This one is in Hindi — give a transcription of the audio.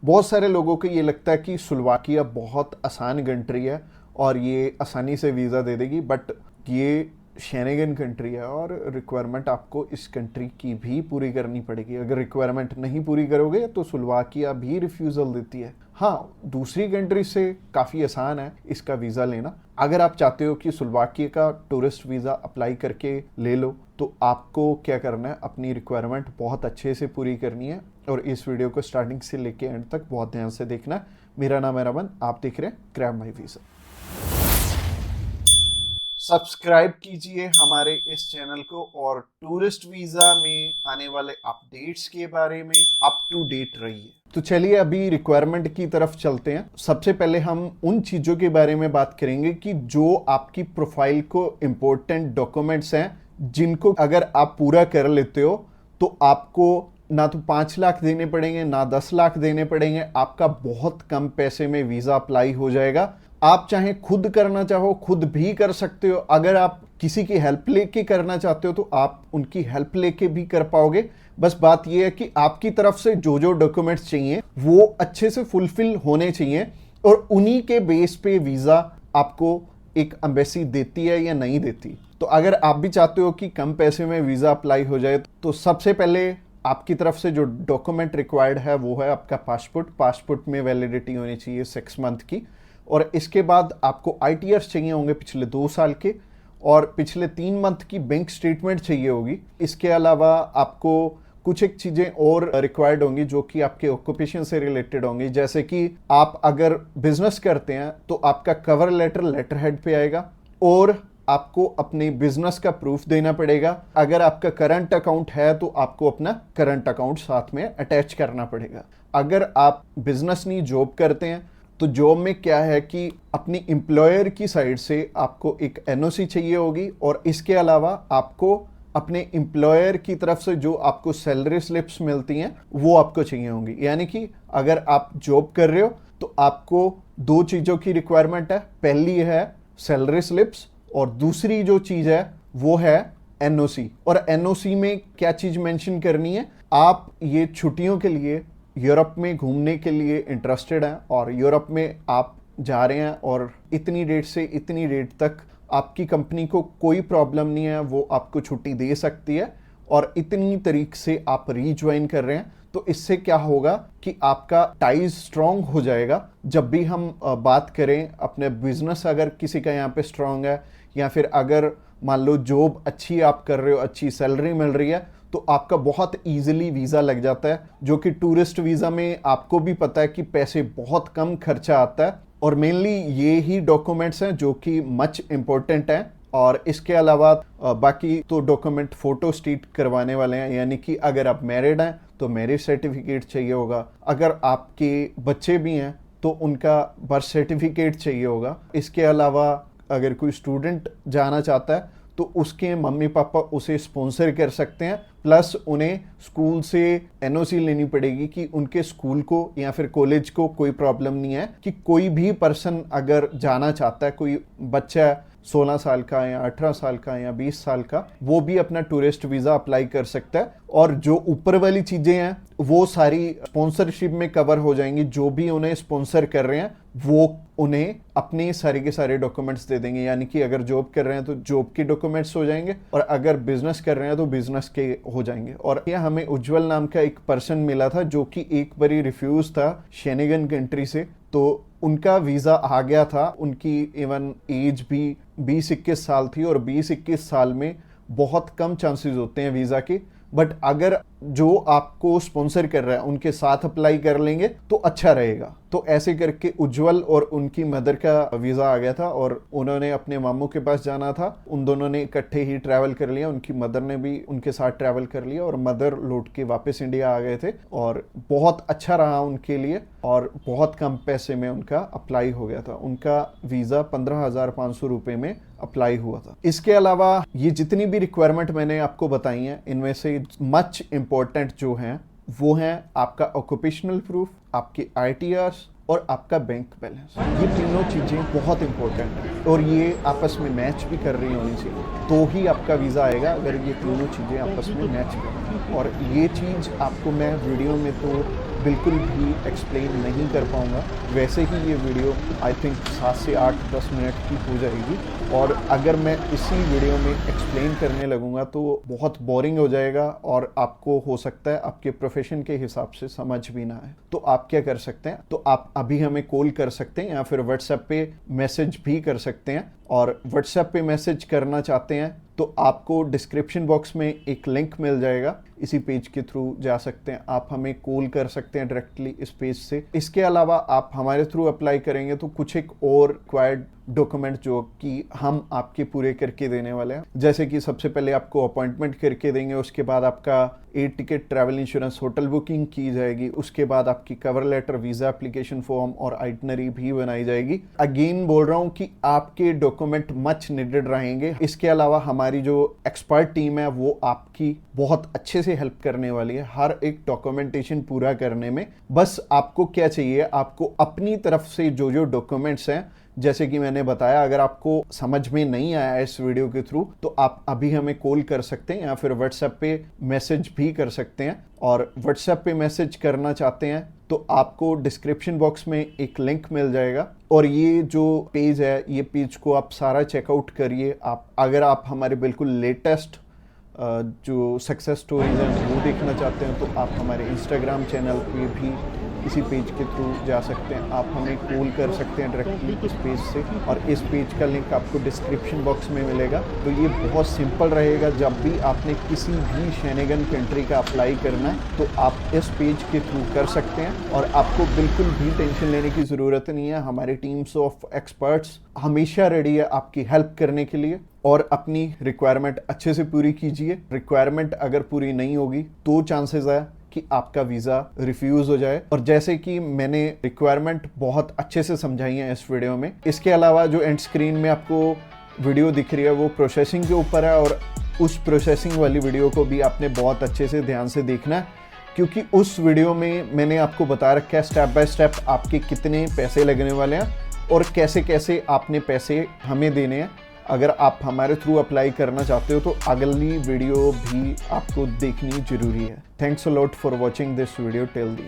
बहुत सारे लोगों को ये लगता है कि स्लोवाकिया बहुत आसान कंट्री है और ये आसानी से वीज़ा दे देगी, बट ये शेनेगन कंट्री है और रिक्वायरमेंट आपको इस कंट्री की भी पूरी करनी पड़ेगी। अगर रिक्वायरमेंट नहीं पूरी करोगे तो स्लोवाकिया भी रिफ्यूज़ल देती है। हाँ, दूसरी कंट्री से काफ़ी आसान है इसका वीज़ा लेना। अगर आप चाहते हो कि स्लोवाकिया का टूरिस्ट वीज़ा अप्लाई करके ले लो तो आपको क्या करना है, अपनी रिक्वायरमेंट बहुत अच्छे से पूरी करनी है और इस वीडियो को स्टार्टिंग से लेके एंड तक बहुत ध्यान से देखना है। मेरा नाम है रमन, आप देख रहे हैं ग्रैब माई वीज़ा। सब्सक्राइब कीजिए हमारे इस चैनल को और टूरिस्ट वीज़ा में आने वाले अपडेट्स के बारे में अप टू डेट रहिए। तो चलिए अभी रिक्वायरमेंट की तरफ चलते हैं। सबसे पहले हम उन चीज़ों के बारे में बात करेंगे कि जो आपकी प्रोफाइल को इम्पोर्टेंट डॉक्यूमेंट्स हैं, जिनको अगर आप पूरा कर लेते हो तो आपको ना तो 5 लाख देने पड़ेंगे ना 10 लाख देने पड़ेंगे। आपका बहुत कम पैसे में वीज़ा अप्लाई हो जाएगा। आप चाहे खुद करना चाहो खुद भी कर सकते हो। अगर आप किसी की हेल्प लेके करना चाहते हो तो आप उनकी हेल्प लेके भी कर पाओगे। बस बात यह है कि आपकी तरफ से जो जो डॉक्यूमेंट्स चाहिए वो अच्छे से फुलफिल होने चाहिए और उन्हीं के बेस पे वीज़ा आपको एक एम्बेसी देती है या नहीं देती। तो अगर आप भी चाहते हो कि कम पैसे में वीज़ा अप्लाई हो जाए तो सबसे पहले आपकी तरफ से जो डॉक्यूमेंट रिक्वायर्ड है वो है आपका पासपोर्ट में वैलिडिटी होनी चाहिए 6 मंथ की। और इसके बाद आपको ITRs चाहिए होंगे पिछले 2 साल के और पिछले 3 मंथ की बैंक स्टेटमेंट चाहिए होगी। इसके अलावा आपको कुछ एक चीज़ें और रिक्वायर्ड होंगी जो कि आपके ऑक्यूपेशन से रिलेटेड होंगी। जैसे कि आप अगर बिजनेस करते हैं तो आपका कवर लेटर हेड पे आएगा और आपको अपने बिजनेस का प्रूफ देना पड़ेगा। अगर आपका करंट अकाउंट है तो आपको अपना करंट अकाउंट साथ में अटैच करना पड़ेगा। अगर आप बिजनेस नहीं जॉब करते हैं तो जॉब में क्या है कि अपनी एम्प्लॉयर की साइड से आपको एक NOC चाहिए होगी और इसके अलावा आपको अपने एम्प्लॉयर की तरफ से जो आपको सैलरी स्लिप्स मिलती हैं वो आपको चाहिए होंगी। यानी कि अगर आप जॉब कर रहे हो तो आपको 2 चीज़ों की रिक्वायरमेंट है। पहली है सैलरी स्लिप्स और दूसरी जो चीज़ है वो है NOC। और NOC में क्या चीज़ मेंशन करनी है, आप ये छुट्टियों के लिए यूरोप में घूमने के लिए इंटरेस्टेड हैं और यूरोप में आप जा रहे हैं और इतनी डेट से इतनी डेट तक आपकी कंपनी को कोई प्रॉब्लम नहीं है, वो आपको छुट्टी दे सकती है और इतनी तारीख से आप रीज्वाइन कर रहे हैं। तो इससे क्या होगा कि आपका टाइज स्ट्रॉन्ग हो जाएगा। जब भी हम बात करें अपने बिजनेस, अगर किसी का यहाँ पे स्ट्रॉन्ग है या फिर अगर मान लो जॉब अच्छी आप कर रहे हो, अच्छी सैलरी मिल रही है, तो आपका बहुत इजीली वीज़ा लग जाता है। जो कि टूरिस्ट वीज़ा में आपको भी पता है कि पैसे बहुत कम खर्चा आता है और मेनली ये ही डॉक्यूमेंट्स हैं जो कि मच इम्पोर्टेंट हैं। और इसके अलावा बाकी तो डॉक्यूमेंट फोटो स्टेट करवाने वाले हैं। यानी कि अगर आप मैरिड हैं तो मैरिज सर्टिफिकेट चाहिए होगा, अगर आपके बच्चे भी हैं तो उनका बर्थ सर्टिफिकेट चाहिए होगा। इसके अलावा अगर कोई स्टूडेंट जाना चाहता है तो उसके मम्मी पापा उसे स्पॉन्सर कर सकते हैं, प्लस उन्हें स्कूल से NOC लेनी पड़ेगी कि उनके स्कूल को या फिर कॉलेज को कोई प्रॉब्लम नहीं है कि कोई भी पर्सन अगर जाना चाहता है, कोई बच्चा 16 साल का या 18 साल का या 20 साल का, वो भी अपना टूरिस्ट वीज़ा अप्लाई कर सकता है। और जो ऊपर वाली चीज़ें हैं वो सारी स्पॉन्सरशिप में कवर हो जाएंगी। जो भी उन्हें स्पॉन्सर कर रहे हैं वो उन्हें अपने सारे के सारे डॉक्यूमेंट्स दे देंगे। यानी कि अगर जॉब कर रहे हैं तो जॉब के डॉक्यूमेंट्स हो जाएंगे और अगर बिजनेस कर रहे हैं तो बिजनेस के हो जाएंगे। और यह हमें उज्जवल नाम का एक पर्सन मिला था जो कि एक बारी रिफ्यूज था शेनेगन कंट्री से, तो उनका वीज़ा आ गया था। उनकी इवन एज भी 20-21 साल थी और 20-21 साल में बहुत कम चांसेस होते हैं वीज़ा के। बट अगर जो आपको स्पॉन्सर कर रहा है उनके साथ अप्लाई कर लेंगे तो अच्छा रहेगा। तो ऐसे करके उज्जवल और उनकी मदर का वीज़ा आ गया था और उन्होंने अपने मामू के पास जाना था। उन दोनों ने इकट्ठे ही ट्रैवल कर लिया, उनकी मदर ने भी उनके साथ ट्रैवल कर लिया और मदर लौट के वापस इंडिया आ गए थे और बहुत अच्छा रहा उनके लिए और बहुत कम पैसे में उनका अप्लाई हो गया था। उनका वीज़ा 15,500 रुपये में अप्लाई हुआ था। इसके अलावा ये जितनी भी रिक्वायरमेंट मैंने आपको बताई हैं इनमें से मच इम्पोर्टेंट जो हैं वो हैं आपका ऑक्यूपेशनल प्रूफ, आपके ITRs और आपका बैंक बैलेंस। ये तीनों चीज़ें बहुत इंपॉर्टेंट हैं और ये आपस में मैच भी कर रही होनी चाहिए तो ही आपका वीज़ा आएगा, अगर ये तीनों चीज़ें आपस में मैच करें। और ये चीज़ आपको मैं वीडियो में तो बिल्कुल भी एक्सप्लेन नहीं कर पाऊँगा। वैसे ही ये वीडियो आई थिंक 7 से 8-10 मिनट की हो जाएगी, और अगर मैं इसी वीडियो में एक्सप्लेन करने लगूँगा तो बहुत बोरिंग हो जाएगा और आपको हो सकता है आपके प्रोफेशन के हिसाब से समझ भी ना आए। तो आप क्या कर सकते हैं, तो आप अभी हमें कॉल कर सकते हैं या फिर व्हाट्सएप पे मैसेज भी कर सकते हैं। और व्हाट्सएप पे मैसेज करना चाहते हैं तो आपको डिस्क्रिप्शन बॉक्स में एक लिंक मिल जाएगा, इसी पेज के थ्रू जा सकते हैं। आप हमें कॉल कर सकते हैं डायरेक्टली इस पेज से। इसके अलावा आप हमारे थ्रू अप्लाई करेंगे तो कुछ एक और रिक्वायर्ड डॉक्यूमेंट जो कि हम आपके पूरे करके देने वाले हैं, जैसे कि सबसे पहले आपको अपॉइंटमेंट करके देंगे, उसके बाद आपका air ticket, travel insurance, hotel booking की जाएगी, उसके बाद आपकी cover letter, visa application form और आइटनरी भी बनाई जाएगी। अगेन बोल रहा हूँ कि आपके डॉक्यूमेंट मच नीडेड रहेंगे। इसके अलावा हमारी जो एक्सपर्ट टीम है वो आपकी बहुत अच्छे से हेल्प करने वाली है हर एक डॉक्यूमेंटेशन पूरा करने में। बस आपको क्या चाहिए, आपको अपनी तरफ से जो जो डॉक्यूमेंट्स हैं, जैसे कि मैंने बताया, अगर आपको समझ में नहीं आया इस वीडियो के थ्रू तो आप अभी हमें कॉल कर सकते हैं या फिर व्हाट्सएप पे मैसेज भी कर सकते हैं। और व्हाट्सएप पे मैसेज करना चाहते हैं तो आपको डिस्क्रिप्शन बॉक्स में एक लिंक मिल जाएगा, और ये जो पेज है, ये पेज को आप सारा चेकआउट करिए। अगर आप हमारे बिल्कुल लेटेस्ट जो सक्सेस स्टोरीज हैं वो देखना चाहते हैं तो आप हमारे इंस्टाग्राम चैनल पे भी इसी पेज के थ्रू जा सकते हैं। आप हमें कॉल कर सकते हैं डायरेक्टली इस पेज से, और इस पेज का लिंक आपको डिस्क्रिप्शन बॉक्स में मिलेगा। तो ये बहुत सिंपल रहेगा। जब भी आपने किसी भी शेनेगन कंट्री का अप्लाई करना है तो आप इस पेज के थ्रू कर सकते हैं, और आपको बिल्कुल भी टेंशन लेने की ज़रूरत नहीं है। हमारी टीम्स ऑफ एक्सपर्ट्स हमेशा रेडी है आपकी हेल्प करने के लिए। और अपनी रिक्वायरमेंट अच्छे से पूरी कीजिए। रिक्वायरमेंट अगर पूरी नहीं होगी तो चांसेस है कि आपका वीज़ा रिफ्यूज़ हो जाए। और जैसे कि मैंने रिक्वायरमेंट बहुत अच्छे से समझाई है इस वीडियो में। इसके अलावा जो एंड स्क्रीन में आपको वीडियो दिख रही है वो प्रोसेसिंग के ऊपर है, और उस प्रोसेसिंग वाली वीडियो को भी आपने बहुत अच्छे से ध्यान से देखना है, क्योंकि उस वीडियो में मैंने आपको बता रखा है स्टेप बाय स्टेप आपके कितने पैसे लगने वाले हैं और कैसे कैसे आपने पैसे हमें देने हैं। अगर आप हमारे थ्रू अप्लाई करना चाहते हो तो अगली वीडियो भी आपको देखनी जरूरी है। Thanks a lot for watching this video till the end.